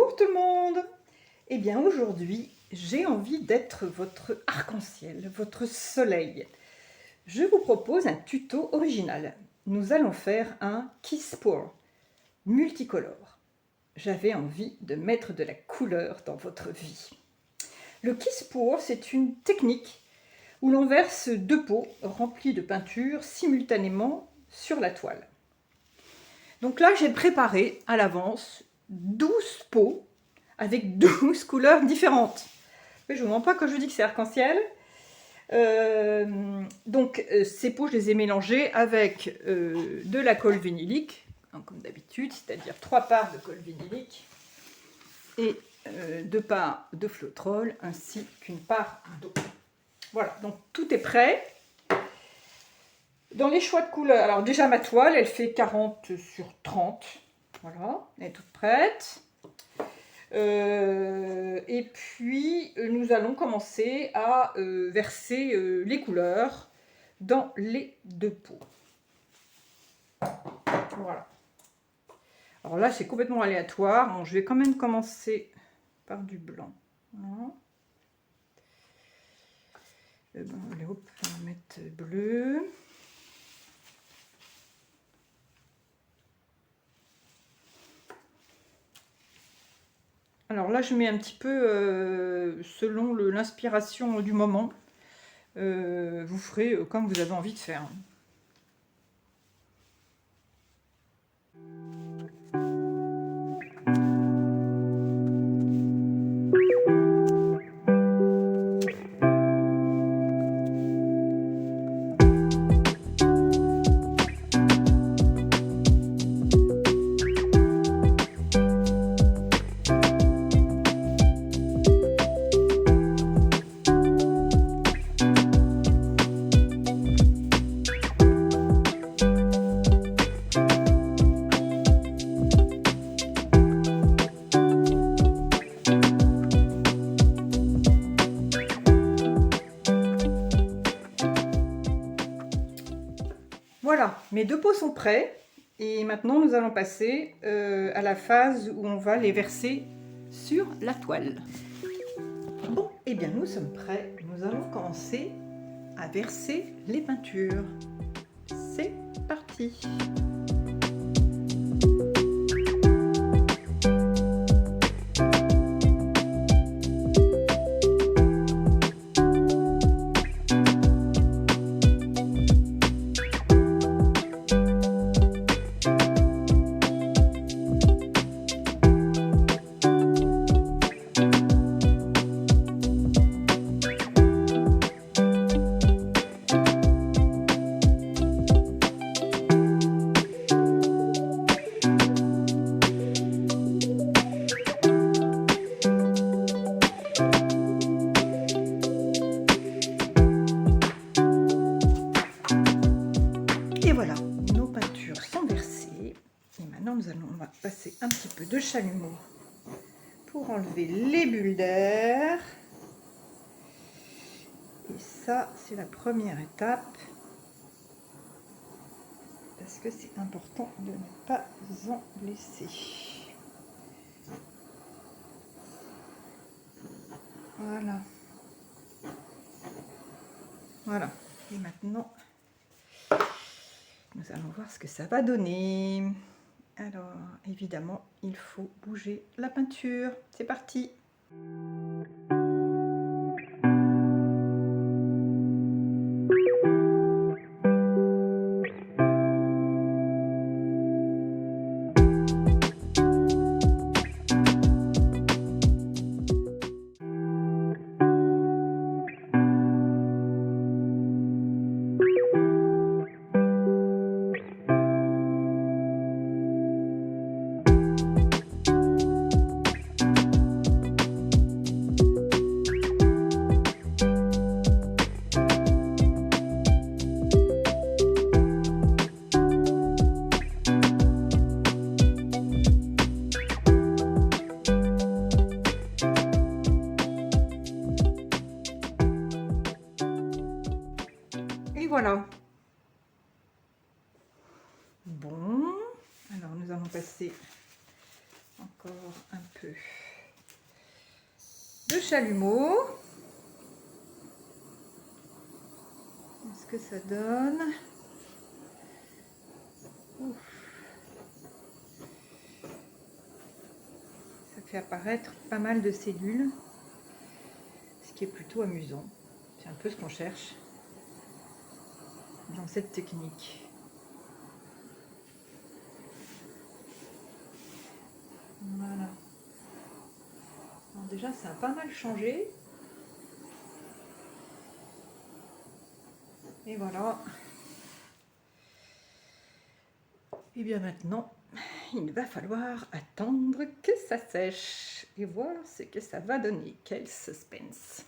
Bonjour tout le monde. Eh bien aujourd'hui, j'ai envie d'être votre arc-en-ciel, votre soleil. Je vous propose un tuto original. Nous allons faire un Kiss Pour multicolore. J'avais envie de mettre de la couleur dans votre vie. Le Kiss Pour, c'est une technique où l'on verse 2 pots remplis de peinture simultanément sur la toile. Donc là, j'ai préparé à l'avance 12 pots avec 12 couleurs différentes. Je ne vous mens pas quand je vous dis que c'est arc-en-ciel. Ces pots, je les ai mélangés avec de la colle vinylique, comme d'habitude, c'est-à-dire 3 parts de colle vinylique et 2 parts de flotrol ainsi qu'une part d'eau. Voilà, donc tout est prêt. Dans les choix de couleurs, alors déjà ma toile, elle fait 40 sur 30. Voilà, elle est toute prête. Et puis, nous allons commencer à verser les couleurs dans les 2 pots. Voilà. Alors là, c'est complètement aléatoire. Bon, je vais quand même commencer par du blanc. Voilà. Allez, hop, on va mettre bleu. Alors là, je mets un petit peu selon l'inspiration du moment. Vous ferez comme vous avez envie de faire. Voilà, mes 2 pots sont prêts et maintenant nous allons passer à la phase où on va les verser sur la toile. Bon, et bien nous sommes prêts, nous allons commencer à verser les peintures. C'est parti! Et voilà, nos peintures sont versées. Et maintenant, on va passer un petit peu de chalumeau pour enlever les bulles d'air. Et ça, c'est la première étape. Parce que c'est important de ne pas en laisser. Voilà. Voilà. Et maintenant, nous allons voir ce que ça va donner. Alors, évidemment, il faut bouger la peinture. C'est parti! Et voilà. Bon, alors nous allons passer Encore un peu de chalumeau. Qu'est-ce que ça donne? Ouf. Ça fait apparaître pas mal de cellules, ce qui est plutôt amusant. C'est un peu ce qu'on cherche dans cette technique. Voilà. Alors déjà, ça a pas mal changé. Et voilà. Et bien maintenant, il va falloir attendre que ça sèche et voir ce que ça va donner. Quel suspense!